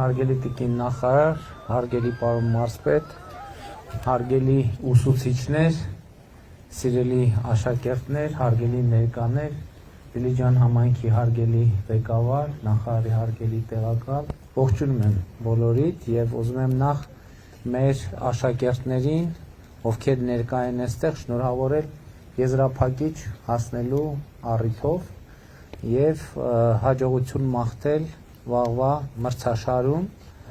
Հարգելի տիկին նախարար, հարգելի պարոն մարզպետ, հարգելի ուսուցիչներ, սիրելի աշակերտներ, հարգելի ներկաներ, Դիլիջան համայնքի հարգելի ղեկավար, նախարարի հարգելի տեղակալ, ողջունում եմ բոլորիդ եւ ուզում եմ նախ մեր աշակերտներին, ովքեր ներկա են այստեղ, շնորհավորել եզրափակիչ հասնելու առիթով եւ հաջողություն մաղթել վաղվա մրցաշարում։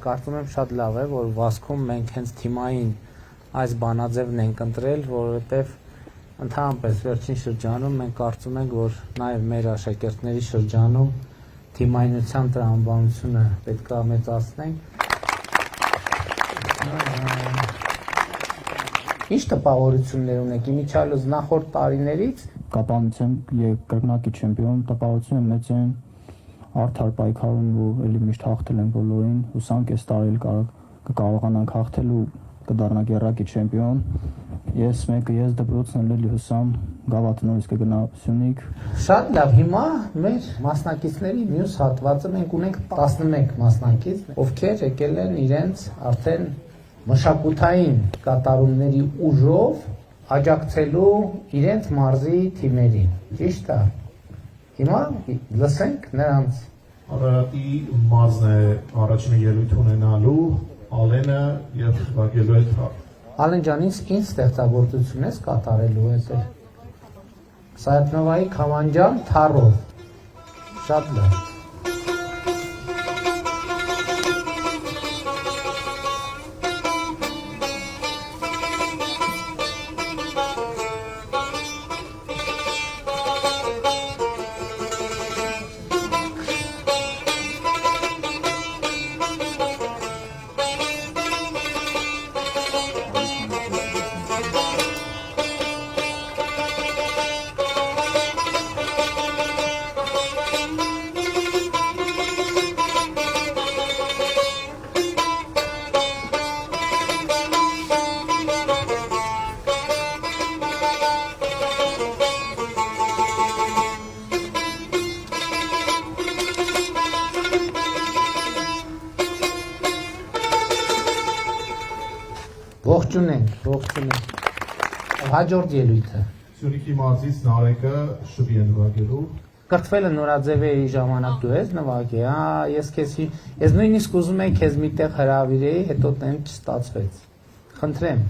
Կարծում եմ շատ լավ է, որ վազքում մենք հենց թիմային այս բանաձևն ենք ընտրել, որովհետեւ ընդհանրապես վերջին շրջանում մենք կարծում ենք, որ նաեւ մեր աշակերտների շրջանում թիմայնության տրամաբանությունը պետք է մեծացնենք։ Ինչ տպավորություններ ունեք իմիջիալոց նախորդ տարիներից կապանության երկրնակի չեմպիոն տպավորությունը մեծ են արդար պայքարում ու էլի միշտ հաղթել են բոլորին հուսանք այս տարի կարողանանք հաղթել ու կդառնանք երրակի չեմպիոն ես դպրոցն էլի հուսամ գավաթը նորից կգնա Սյունիք շատ լավ հիմա մեր մասնակիցների մյուս հատվածը մենք ունենք 11 մասնակից ովքեր եկել են իրենց արդեն մշակութային կատարումների ուժով աջակցելու իրենց մարզի թիմերին ճիշտ է հիմա լսենք նրանց Արարատի մարզն է առաջին ելույթ ունենալու Ալենը եւ վագելու հետ Ալեն ջան ինչ ստեղծագործություն ես կատարելու էտել Սայաթնովայի Քամանջան թառով շատ լավ Ողջունենք հաջորդ ելույթը Սյունիքի մարզից Նարեկը շվի է նվագելու Կրթվելը նորաձևերի ժամանակ դու ես նվագի ես նույնիսկ ուզում եի քեզ միտեղ հրավիրեի հետո տենց չստացվեց խնդրեմ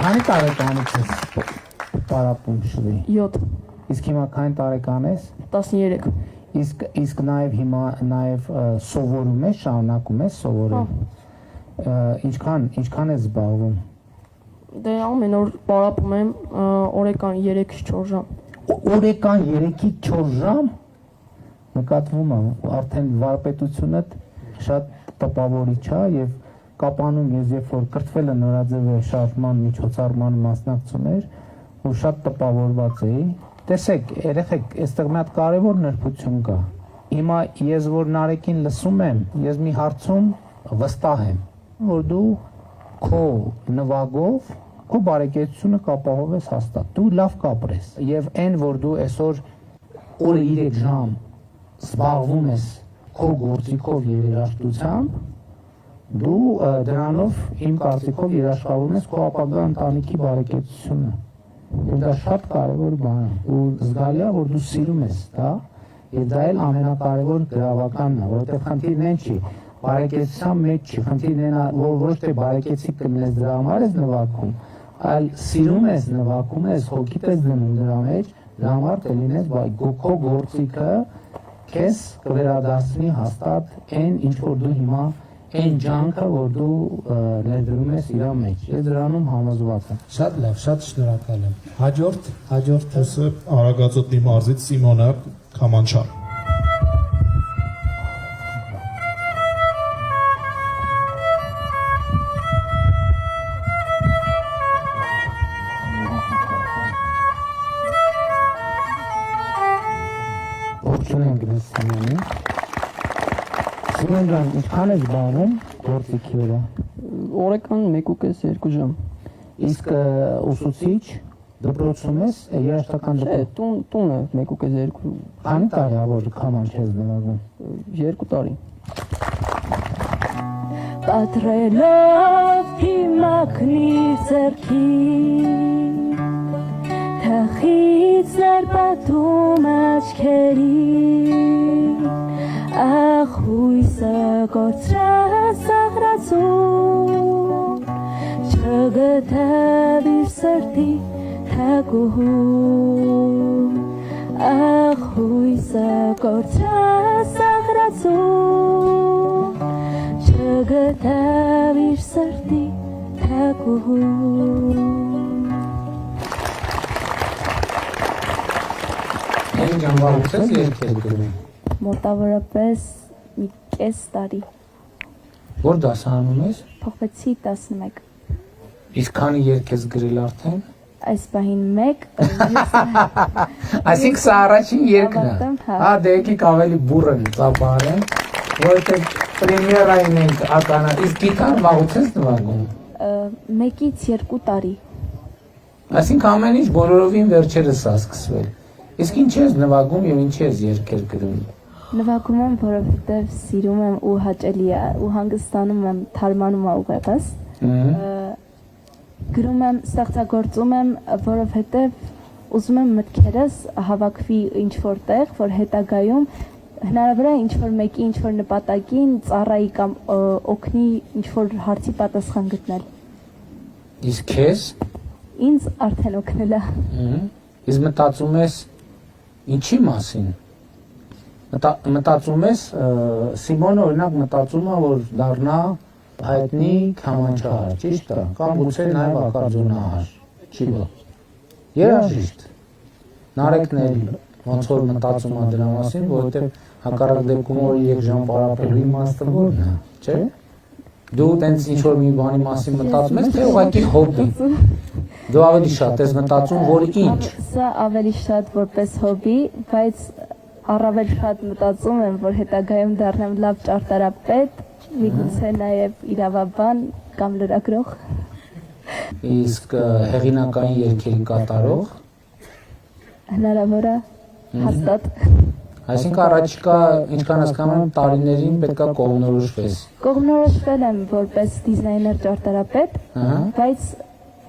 Քանի տարեկանից ես պարապում շվի 7 Իսկ հիմա քանի տարեկան ես 13 Իսկ նաև հիմա նաև սովորում ես, շարունակում ես սովորել Ինչքան ես զբաղվում Դե ամեն օր պարապում եմ օրական 3-4 ժամ Օրական 3-ից 4 ժամ նկատվում է արդեն վարպետությունը շատ տպավորիչ է եւ կապանում ես երբ որ կրթվելը նորաձևի շարժման միջոցառման մասնակցում էր ու շատ տպավորված էի տեսեք երեխեք այստեղ մի հատ կարևոր նրբություն կա հիմա ես որ Նարեկին լսում եմ ես մի հարցում վստահ եմ որ դու քո նվագով քո բարեկեցությունը կապահովես հաստատ դու լավ կապրես եւ այն որ դու այսօր օրը 3 ժամ զբաղվում ես քո գործիքով եւ երաժշտությամբ դու դրանով իմ կարծիքով երաշխավորում ես քո ապագա ընտանիքի բարեկեցությունը Եվ դա շատ կարևոր բան է։ Ու զգալի է, որ դու սիրում ես դա, եւ դա էլ ամենակարևոր գրավականն է, որովհետեւ խնդիրն այն չի, բարեկեցության մեջ չի, խնդիրն այն է, որ ոչ թե բարեկեցիկ կլինես դրա համար ես նվագում, այլ սիրում ես նվագում ես, հոգիդ ես դնում դրա մեջ, դրա համար կլինես քո գործիքը քեզ կվերադարձնի հաստատ այն ինչ որ դու հիմա այն ջանքը որ դու ներդրում ես իր մեջ։ Ես դրանում համոզված եմ։ Շատ լավ, շատ շնորհակալ եմ։ Հաջորդ Հեսը Արագածոտնի մարզից Սիմոնը Քամանչար։ Ողջունում եմ Սիմոնին։ Սիմոն ջան, ինչքան ես բանում գործիքի վրա։ Օրական 1.5-2 ժամ։ Իսկ ուսուցիչ դպրոցում ես, երաժշտական դպրոց։ Տունը 1.5-2 Քանի տարի է որ քամանչ ես նվագում։ 2 տարի։ Պատրելով հիմակնիր ձեռքի Թախից ներպատում աչքերի Ախ հույսը կործրած աղրացում Չգտավ իր սրտի թագուհում Ախ հույսը կործրած աղրացում Չգտավ իր սրտի թագուհում Այն ժամանակ ես երկել գրում։ Մոտավորապես մի կես տարի Որ դասարանում ես։ փոխվեցի 11 Իսկ քանի երգ ես գրել արդեն։ այս պահին 1 Այսինքն սա առաջին երգն է։ Ավարտեմ, հա։ Հա, դե եկեք ավելի բուրըն ծափարեն, որովհետև պրեմիերային ենք ականա։ Իսկ գիտար վաղուց ես նվագում։ 1-ից 2 տարի Այսինքն ամեն ինչ բոլորովին վերջերս է սկսվել։ Իսկ ինչ ես նվագում եւ ինչ ես երգեր գրում։ նվագում եմ որովհետև սիրում եմ ու հաճելի է ու հանգստանում եմ թարմանում է ուղեղս գրում եմ ստեղծագործում եմ որովհետև ուզում եմ մտքերս հավաքվի ինչ որտեղ որ հետագայում հնարավոր է ինչ որ մեկի ինչ որ նպատակին ծառայի կամ օգնի ինչ որ հարցի պատասխան գտնել Իսկ քեզ ինձ արդեն օգնել է Իսկ մտածում ես ինչի մասին։ Մտածում ես Սիմոնը օրինակ մտածում է որ դառնա հայտնի քամանչահար, ճիշտ է, կամ գուցե նաև ակարդեոնահար, չի բա։ Երաժիշտ։ Նարեկն էլ ոնց որ մտածում է դրա մասին, որովհետև հակառակ դեպքում որ երեք ժամ պարապելու իմաստը որն է, չէ՞։ Դու տենց ինչ որ մի բանի մասին մտածում ես, թե ուղղակի հոբբի։ Դու ավելի շատ ես մտածում, որ ինչ։ Սա ավելի շատ որպես հոբի, բայց առավել շատ մտածում եմ, որ հետագայում դառնամ լավ ճարտարապետ, միգուցե նաև իրավաբան կամ լրագրող։ Իսկ հեղինակային երգերի կատարող։ Հնարավոր է հաստատ։ Այսինքն առաջիկա ինչքան հասկանում եմ տարիներին պետքա կողմնորոշվես։ Կողմնորոշվել եմ որպես դիզայներ ճարտարապետ, բայց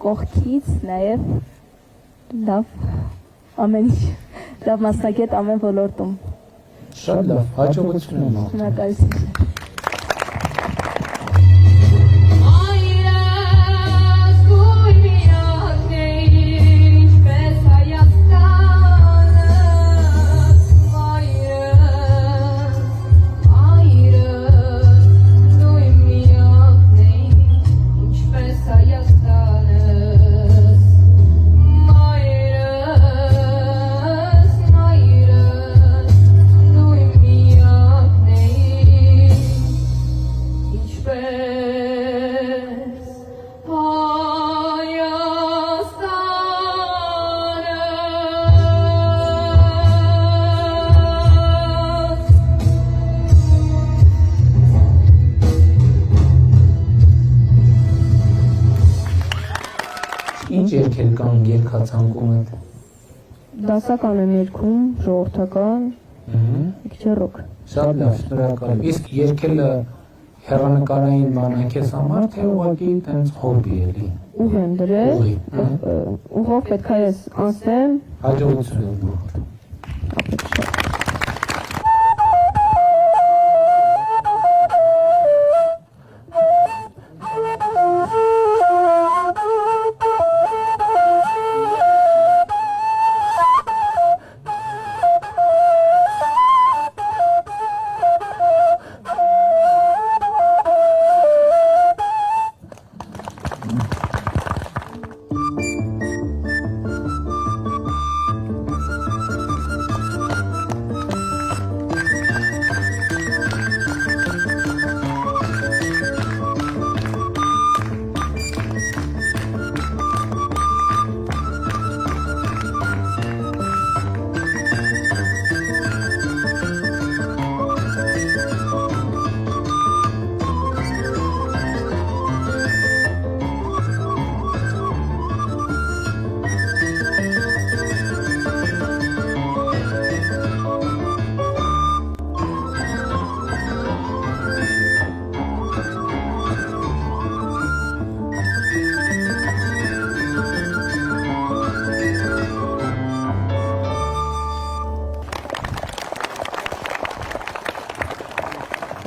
կողքից նաև լավ ամեն ինչ լավ մասնագետ ամեն ոլորտում։ Շատ լավ, հաջողություն եմ աղթում։ Շնորհակալություն։ Ինչ երգեր կան երգացանկում եք։ Դասական եմ երգում, ժողովրդական, մի քիչ ռոք։ Շատ լավ, շնորհակալ եմ։ Իսկ երգելը հեռանկարային բան է քեզ համար, թե ուղղակի տենց հոբի էլի։ Ուղ եմ դրել, Ուղի, ուղով պետք է ես անցնեմ, հաջողություն եմ բուխտ։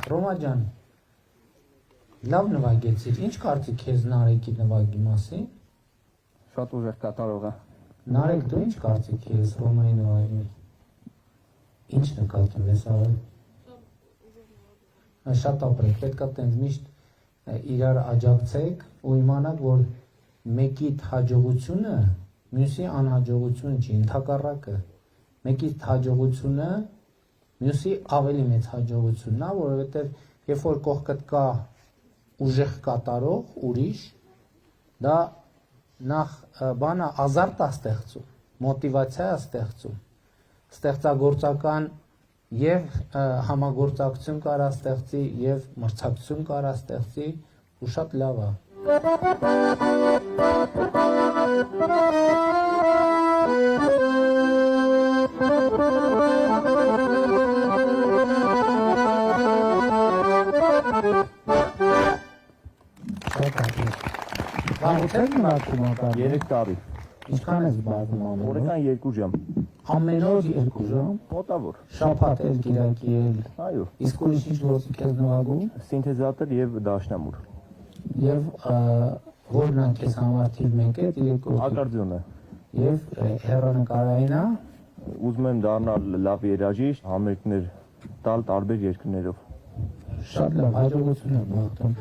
Ռոմա ջան, լավ նվագեցիր, ինչ կարծիք քեզ Նարեկի նվագի մասին։ Շատ ուժեղ կատարող է։ Նարեկ, դու ինչ կարծիք քեզ Ռոմայի նվագի։ Ինչ նկատում ես արել։ Շատ ապրեք, պետքա տենց միշտ իրար աջակցեք ու իմանաք, որ մեկիդ հաջողությունը մյուսի անհաջողություն չի, ընդհակառակը։ Մեկիդ հաջողությունը մյուսի ավելի մեծ հաջողությունն է, որովհետև երբ որ կողքդ կա ուժեղ կատարող, ուրիշ, դա նախ բանը ազարտ է ստեղծում, մոտիվացիա է ստեղծում, ստեղծագործական եւ համագործակցություն կարա ստեղծի եւ մրցակցություն կարա ստեղծի ու շատ լավ է։ Բաղուտեր մնացում ակար։ 3 տարի։ Ինչքան ես բազում ամեն օր։ Օրական 2 ժամ։ Ամեն օր 2 ժամ։ Մոտավոր։ Շաբաթ էլ, կիրակի էլ։ Այո։ Իսկ ուրիշ ինչ գործիք ես նվագում։ Սինթեզատոր եւ դաշնամուր։ Եվ որն է քեզ համար թիվ 1 է, թիվ 2։ Ակարդիոնը։ Եվ հեռանկարային է։ Ուզում եմ դառնալ լավ երաժիշտ, համերգներ տալ տարբեր երկրներով։ Շատ լավ, հաջողություն եմ բախտում։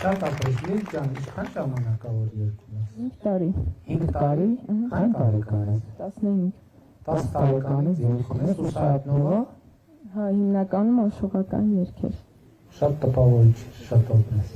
Շատ ապրես, Լիլ ջան, ինչքան ժամանակավոր երկում ես։ 5 տարի, 5 տարի, քանի տարեկան ես։ 15։ 10 տարեկանից երգում ես ու Սայատնովա։ Հա, հիմնականում աշխուղական երգեր։ Շատ տպավորիչ, շատ օգնես։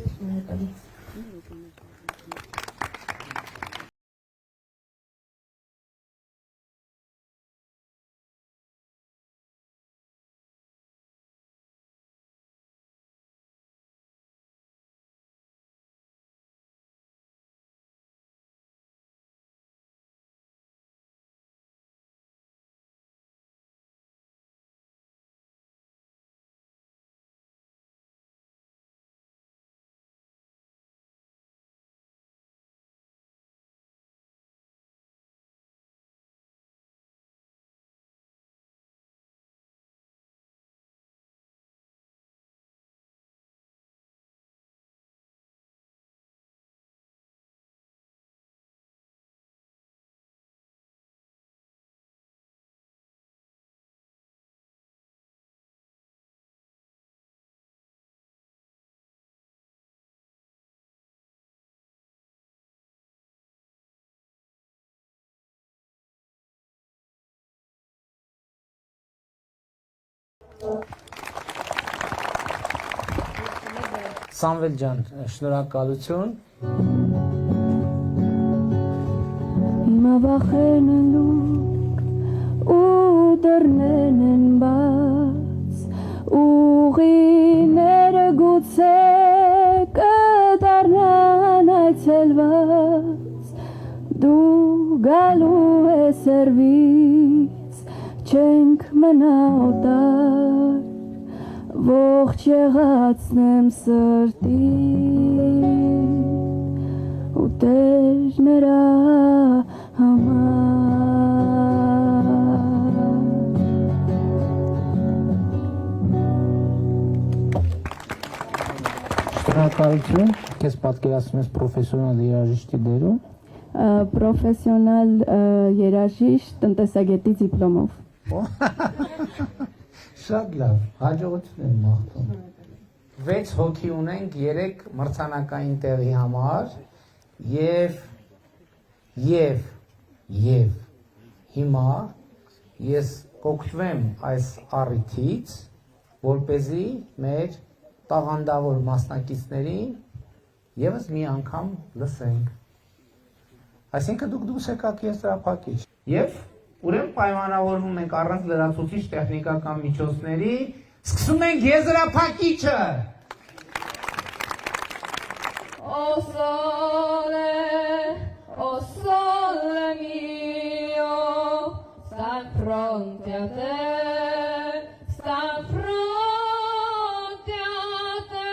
Սամվել ջան, շնորհակալություն։ Հիմա վախենալու ու դռներն են բաց ուղիները գուցե կդառնան այցելված դու գալու ես սերվից չենք մնա օտար ողջ եղածնեմ սրտի ու տեր նրա համար Շնորհակալություն, քեզ պատկերացնում ես պրոֆեսիոնալ երաժիշտի դերում։ պրոֆեսիոնալ երաժիշտ տնտեսագետի դիպլոմով Շատ լավ, հաջողություն եմ մաղթում։ 6 հոգի ունենք 3 մրցանակային տեղի համար եւ հիմա ես կօգտվեմ այս առիթից, որպեսզի մեր տաղանդավոր մասնակիցներին եւս մի անգամ լսենք։ Այսինքն դուք դուրս եկաք եզրափակիչ եւ ուրեմն պայմանավորվում ենք առանց լրացուցիչ տեխնիկական միջոցների, սկսում ենք եզրափակիչը։ O sole mio, stan fronte a te, stan fronte a te.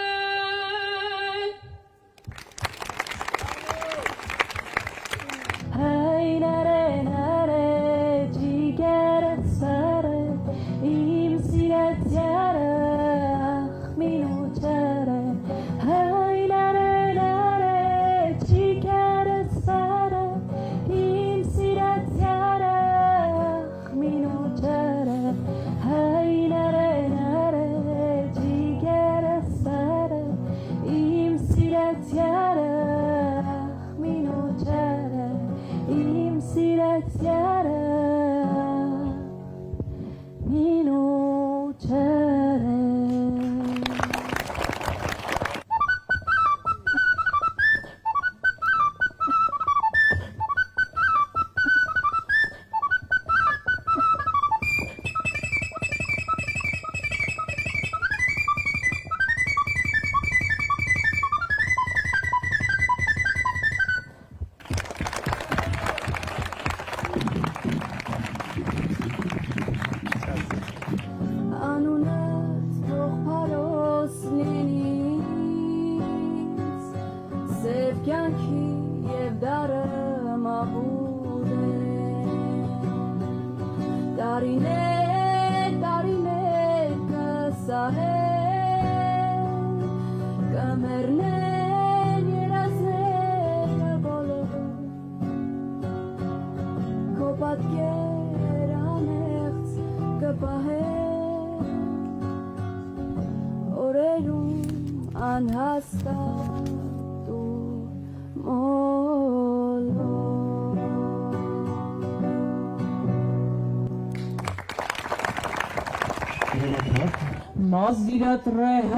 Մազիրատ ռեհան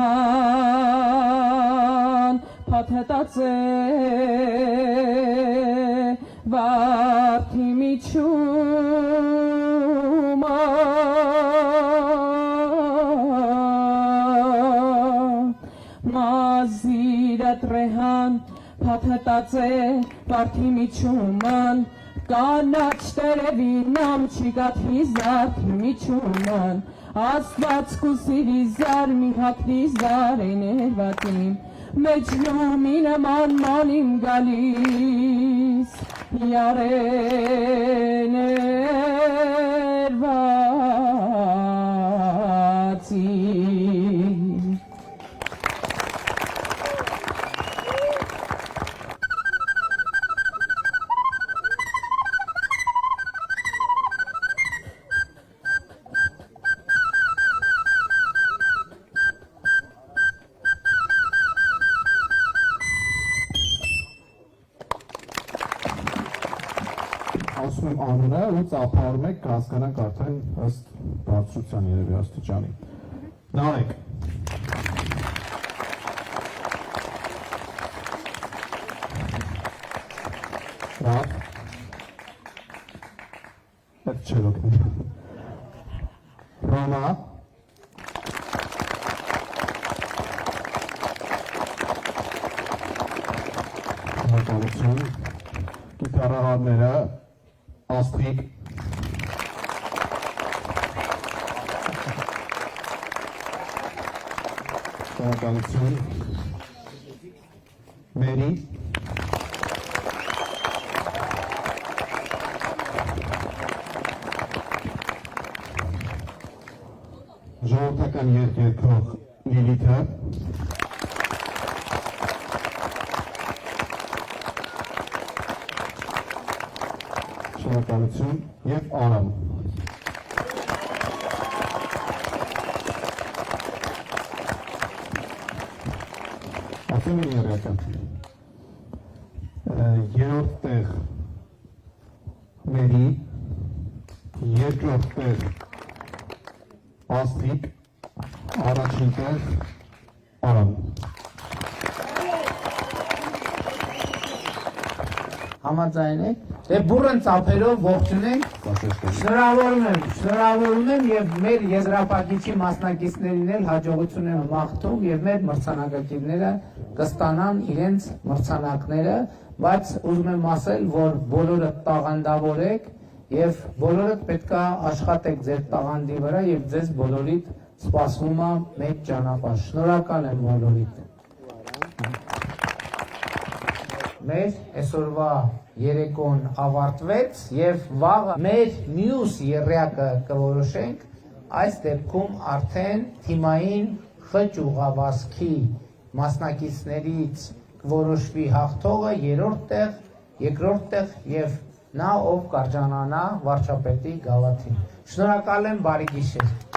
փաթեթացե վարդի միջումա Մազիրատ ռեհան փաթեթացե վարդի միջուման կանաչ տերևին ամչիկաթի զարդի միջուման Աստված կուսիրի զար մի հակնի զար է ներվատիմ մեջնումի նման մանիմ գալիս յարե ներվատիմ Ասում եմ անունը ու ծափարում եք կհասկանանք արդեն ըստ բարձրության երևի աստիճանի։ Նարեկ։ Ռաբ։ Այդ չէր օգնել։ Ռոմա։ Շնորհակալություն։ Գիտարահարները Աստրիկ։ Շնորհակալություն։ Մերի։ Ժողովրդական երկերքող Լիլիթը։ Շնորհակալություն եւ Արամ։ Ասեմ երեքան։ Երրորդ տեղ Մերի, երկրորդ տեղ Աստրիկ, առաջին տեղ Արամ։ Համաձայն եք։ Դե բուրըն ծափերով ողջունենք։ Շնորհավորում եմ եւ մեր եզրափակիչի մասնակիցներին էլ հաջողություն եմ մաղթում եւ մեր մրցանակակիրները կստանան իրենց մրցանակները, բայց ուզում եմ ասել, որ բոլորը տաղանդավոր եք եւ բոլորդ պետքա աշխատեք ձեր տաղանդի վրա եւ ձեզ բոլորիդ սպասվում է մեծ ճանապարհ։ Շնորհակալ եմ բոլորիդ։ Մեր այսօրվա երեկոն ավարտվեց եւ վաղը մեր մյուս եռյակը կորոշենք, այս դեպքում արդեն թիմային խճ ուղղավազքի մասնակիցներից կորոշվի հաղթողը երրորդ տեղ, երկրորդ տեղ եւ նա ով կարժանանա վարչապետի գավաթին։ Շնորհակալ եմ, բարի գիշեր։